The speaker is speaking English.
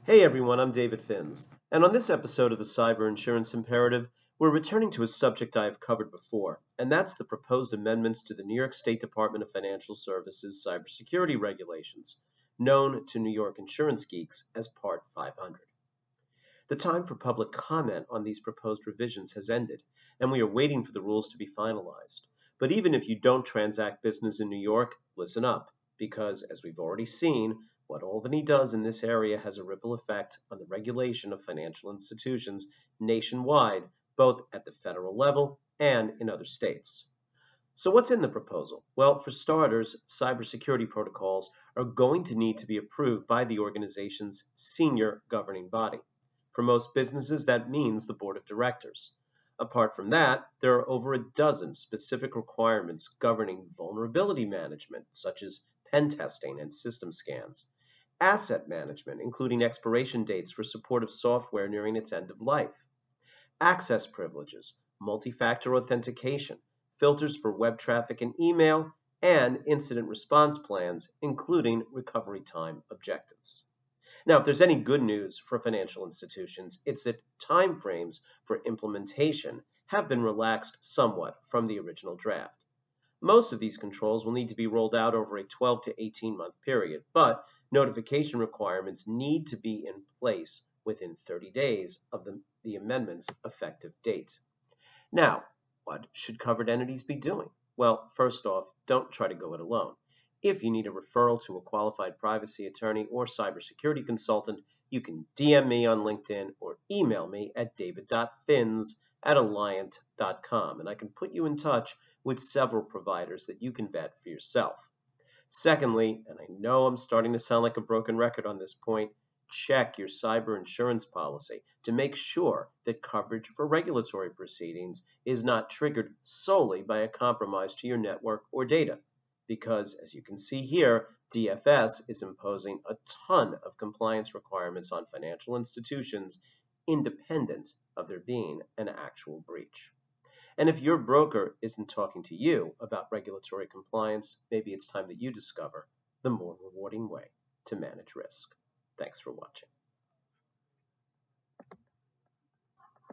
Hey everyone, I'm David Finz, and on this episode of the Cyber Insurance Imperative, we're returning to a subject I have covered before, and that's the proposed amendments to the New York State Department of Financial Services cybersecurity regulations, known to New York insurance geeks as Part 500. The time for public comment on these proposed revisions has ended, and we are waiting for the rules to be finalized. But even if you don't transact business in New York, listen up, because as we've already seen, what Albany does in this area has a ripple effect on the regulation of financial institutions nationwide, both at the federal level and in other states. So what's in the proposal? Well, for starters, cybersecurity protocols are going to need to be approved by the organization's senior governing body. For most businesses, that means the board of directors. Apart from that, there are over a dozen specific requirements governing vulnerability management, such as pen testing and system scans, asset management, including expiration dates for supportive software nearing its end of life, access privileges, multi-factor authentication, filters for web traffic and email, and incident response plans, including recovery time objectives. Now, if there's any good news for financial institutions, it's that timeframes for implementation have been relaxed somewhat from the original draft. Most of these controls will need to be rolled out over a 12 to 18-month period, but notification requirements need to be in place within 30 days of the amendment's effective date. Now, what should covered entities be doing? Well, first off, don't try to go it alone. If you need a referral to a qualified privacy attorney or cybersecurity consultant, you can DM me on LinkedIn or email me at david.finz@alliant.com, and I can put you in touch with several providers that you can vet for yourself. Secondly, and I know I'm starting to sound like a broken record on this point, check your cyber insurance policy to make sure that coverage for regulatory proceedings is not triggered solely by a compromise to your network or data. Because, as you can see here, DFS is imposing a ton of compliance requirements on financial institutions independent of there being an actual breach. And if your broker isn't talking to you about regulatory compliance, maybe it's time that you discover the more rewarding way to manage risk. Thanks for watching.